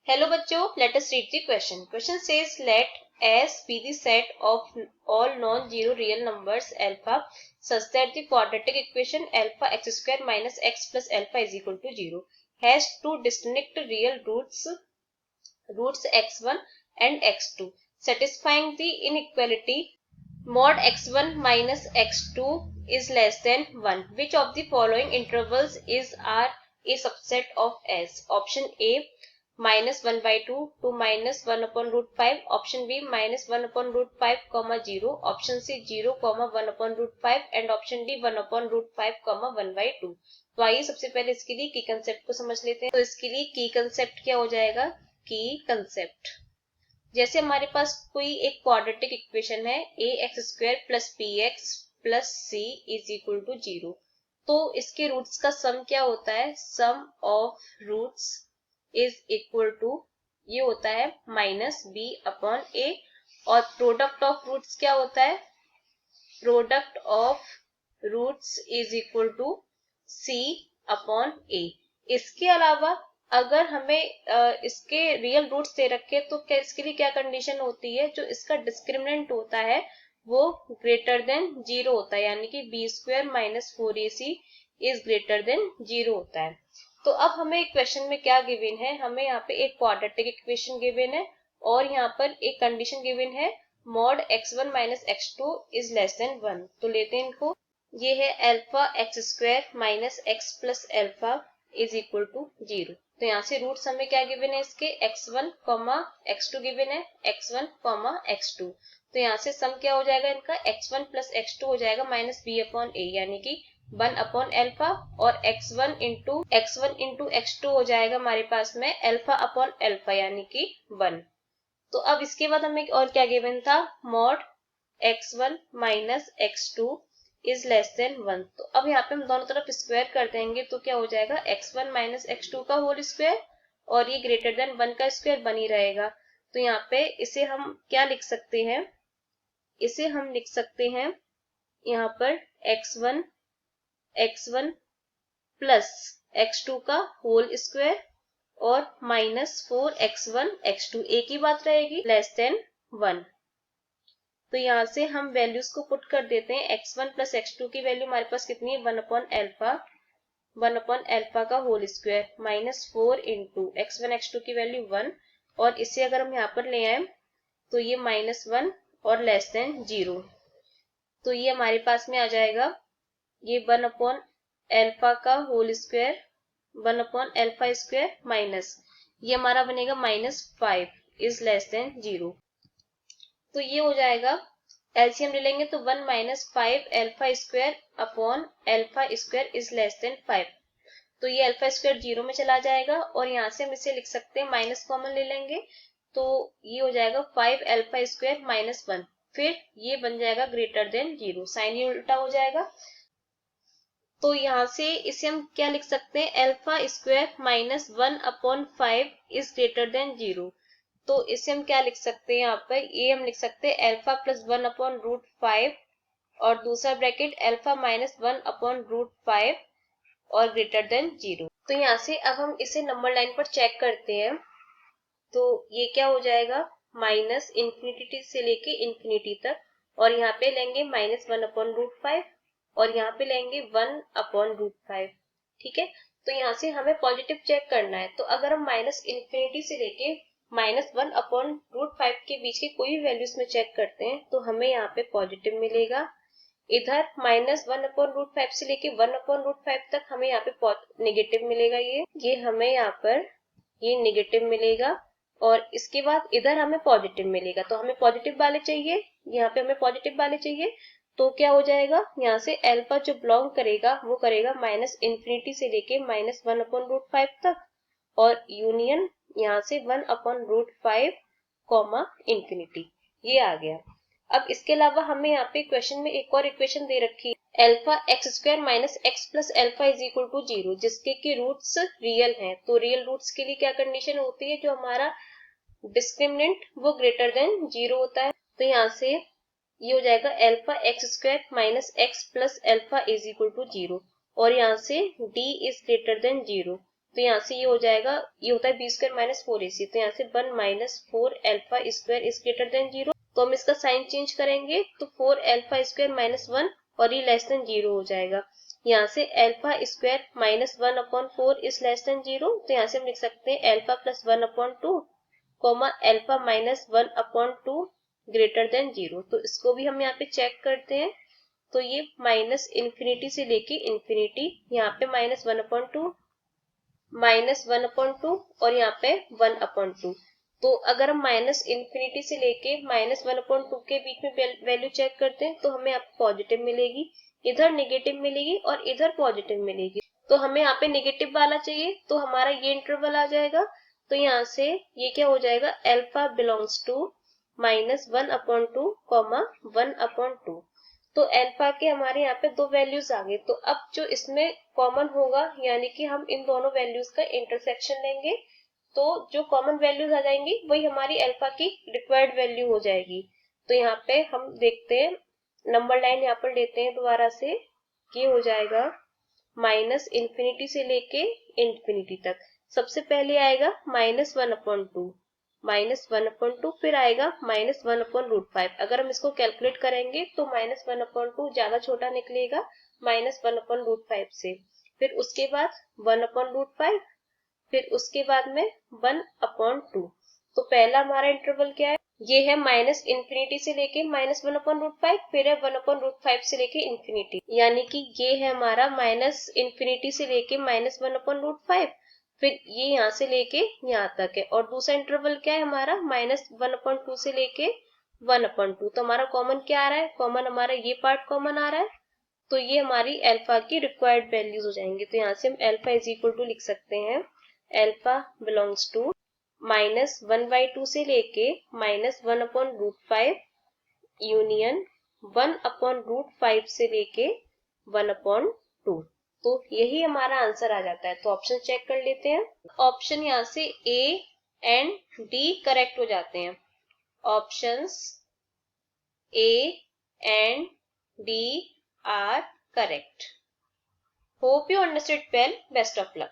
Hello बच्चों, let us read the question. Question says let S be the set of all non-zero real numbers alpha such that the quadratic equation alpha x square minus x plus alpha is equal to 0 has two distinct real roots x1 and x2 satisfying the inequality mod x1 minus x2 is less than 1. Which of the following intervals is R a subset of S? Option A minus 1 by 2 to minus 1 upon root 5. Option B minus 1 upon root 5 comma 0. Option C 0 comma 1 upon root 5 and option D 1 upon root 5 comma 1 by 2. तो आइए सबसे पहले इसके लिए की concept को समझ लेते हैं। तो इसके लिए की कंसेप्ट क्या हो जाएगा? की कंसेप्ट जैसे हमारे पास कोई एक क्वाड्रेटिक इक्वेशन है A X square plus B X plus C is equal to 0, तो इसके रूट्स का सम क्या होता है? Sum of roots is equal to ये होता है माइनस बी अपॉन ए और प्रोडक्ट ऑफ रूट्स क्या होता है? Product of roots is equal to C upon A. इसके अलावा अगर हमें इसके रियल रूट्स दे रखे तो इसके लिए क्या कंडीशन होती है? जो इसका डिस्क्रिमिनेंट होता है वो ग्रेटर देन 0 होता है, यानी कि b square minus 4ac is greater than 0 होता है। तो अब हमें क्वेश्चन में क्या गिवन है? हमें यहाँ पे एक क्वाड्रेटिक इक्वेशन गिवन है और यहाँ पर एक कंडीशन गिवन है mod x1 minus x2 is less than 1। तो लेते हैं इनको। ये है alpha x square minus x plus alpha is equal to 0। तो यहाँ से रूट्स हमें क्या गिवन है? इसके x1 कॉमा x2 गिवन है, x1 कॉमा x2। तो यहाँ से सम क्या हो जाएगा इनका? x1 प्लस x2 हो जाएगा माइनस बी अपॉन ए, यानी कि 1 अपॉन अल्फा और x1 इंटू x2 हो जाएगा हमारे पास में अल्फा अपॉन अल्फा यानी कि 1। तो अब इसके बाद हमें और क्या गिवन था? Mod x1 minus x2 is less than 1। तो अब यहाँ पे हम दोनों तरफ स्क्वायर कर देंगे तो क्या हो जाएगा? x1 माइनस x2 का होल स्क्वायर और ये ग्रेटर देन 1 का स्क्वायर बनी रहेगा। तो यहाँ पे इसे हम क्या लिख सकते हैं? इसे हम लिख सकते हैं यहाँ पर x1 प्लस x2 का होल स्क्वायर और माइनस 4x1 x2 एक ही बात रहेगी, लेस देन 1। तो यहाँ से हम वैल्यूज को पुट कर देते हैं। x1 प्लस x2 की वैल्यू हमारे पास कितनी है? 1 अपॉन अल्फा का whole square minus 4 into x1 x2 की वैल्यू 1 और इसे अगर हम यहाँ पर ले आए तो ये माइनस 1 और लेस देन 0। तो ये हमारे पास में आ जाएगा ये 1 अपॉन अल्फा का whole square 1 upon alpha square minus ये हमारा बनेगा माइनस 5 इज लेस देन 0। तो ये हो जाएगा, एलसीएम ले लेंगे तो 1 minus 5 alpha square upon alpha square is less then 5। तो ये अल्फा स्क्वायर 0 में चला जाएगा और यहाँ से हम इसे लिख सकते हैं, माइनस कॉमन ले लेंगे तो ये हो जाएगा 5 अल्फा स्क्वायर माइनस 1, फिर ये बन जाएगा ग्रेटर देन 0, साइन ही उल्टा हो जाएगा। तो यहाँ से इसे हम क्या लिख सकते हैं? Alpha square minus 1 upon 5 is greater than 0। तो इसे हम क्या लिख सकते हैं? यहाँ पर ये हम लिख सकते हैं अल्फा प्लस 1 अपॉन रूट 5 और दूसरा bracket alpha minus 1 upon root 5 और ग्रेटर देन 0। तो यहाँ से अब हम इसे नंबर लाइन पर चेक करते हैं तो ये क्या हो जाएगा? माइनस इंफिनिटी से लेके इंफिनिटी तक और यहाँ पे लेंगे माइनस 1 अपॉन रूट 5 और यहाँ पे लेंगे 1 अपॉन रूट 5। ठीक है, तो यहाँ से हमें पॉजिटिव चेक करना है। तो अगर हम माइनस इंफिनिटी से लेके माइनस 1 अपॉन रूट 5 के बीच के कोई भी वैल्यूज में चेक करते हैं तो हमें यहाँ पे पॉजिटिव मिलेगा। इधर माइनस 1 अपॉन रूट 5 से लेके 1 अपॉन रूट 5 तक हमें यहाँ पे नेगेटिव मिलेगा। ये हमें यहाँ पर ये नेगेटिव मिलेगा और इसके बाद इधर हमें पॉजिटिव मिलेगा। तो हमें पॉजिटिव वाले चाहिए, यहाँ पे हमें पॉजिटिव वाले चाहिए। तो क्या हो जाएगा? यहाँ से अल्फा जो बिलोंग करेगा वो करेगा माइनस इंफिनिटी से लेके माइनस 1 अपॉन रूट 5 तक और यूनियन यहाँ से 1 अपॉन रूट 5 कॉमा इंफिनिटी, ये आ गया। अब इसके अलावा हमें यहाँ पे क्वेश्चन में एक और इक्वेशन दे रखी है alpha x square minus x plus alpha is equal to 0 जिसके की रूट्स रियल हैं। तो रियल रूट्स के लिए क्या कंडीशन होती है? जो हमारा डिस्क्रिमिनेंट वो ग्रेटर देन 0 होता है। तो यहाँ से ये हो जाएगा alpha x square minus x plus alpha is equal to 0 और यहाँ से d इज ग्रेटर देन 0। तो यहाँ से ये हो जाएगा, ये होता है बी स्क्वायर माइनस 4ac, तो यहाँ से 1 minus 4 alpha square is greater than 0। तो हम इसका साइन चेंज करेंगे तो 4 अल्फा स्क्वायर माइनस 1 और ये लेस देन 0 हो जाएगा। यहाँ से alpha square minus 1/4 is less then 0, तो यहाँ से हम लिख सकते हैं alpha plus 1/2 comma alpha minus 1/2 greater than 0। तो इसको भी हम यहाँ पे चेक करते हैं। तो ये माइनस इन्फिनिटी से लेके इन्फिनिटी, यहाँ पे -1/2 -1/2 और यहाँ पे 1/2। तो अगर हम माइनस इन्फिनिटी से लेके -1/2 के बीच में वैल्यू चेक करते हैं तो हमें यहाँ पे पॉजिटिव मिलेगी, इधर नेगेटिव मिलेगी और इधर पॉजिटिव मिलेगी। तो हमें यहाँ पे नेगेटिव वाला चाहिए, तो हमारा ये इंटरवल आ जाएगा। तो यहाँ से ये क्या हो जाएगा, अल्फा बिलोंग्स टू -1/2 1/2। तो अल्फा के हमारे यहाँ पे दो वैल्यूज आ गए। तो अब जो इसमें कॉमन होगा, यानी कि हम इन दोनों वैल्यूज का इंटरसेक्शन लेंगे, तो जो कॉमन वैल्यूज आ जाएंगी वही हमारी अल्फा की रिक्वायर्ड वैल्यू हो जाएगी। तो यहाँ पे हम देखते हैं, नंबर लाइन यहाँ पर लेते हैं दोबारा से, ये हो जाएगा माइनस इन्फिनिटी से लेके इन्फिनिटी तक। सबसे पहले आएगा -1/2, फिर आएगा -1/√5। अगर हम इसको कैलकुलेट करेंगे तो -1/2 ज्यादा छोटा निकलेगा -1/√5 से, फिर उसके बाद 1/√5, फिर उसके बाद में 1/2। तो पहला हमारा इंटरवल क्या है, ये है माइनस इन्फिनिटी से लेके -1/√5, फिर है 1/√5 से लेके इन्फिनिटी, यानी कि ये है हमारा माइनस इन्फिनिटी से लेके -1/√5, फिर ये यहाँ से लेके यहाँ तक है। और दूसरा इंटरवल क्या है हमारा, -1/2 से लेके 1/2। तो हमारा कॉमन क्या आ रहा है, कॉमन हमारा ये पार्ट कॉमन आ रहा है। तो ये हमारी अल्फा की रिक्वायर्ड वैल्यूज हो जाएंगे। तो यहाँ से हम अल्फा इज इक्वल टू लिख सकते हैं, अल्फा बिलोंग्स टू -1/2 से लेके -1/√5 यूनियन 1/√5 से लेके 1/2। तो यही हमारा आंसर आ जाता है। तो ऑप्शन चेक कर लेते हैं। ऑप्शन यहाँ से ए एंड डी करेक्ट हो जाते हैं। Options A and D are correct. Hope you understood well. Best of luck.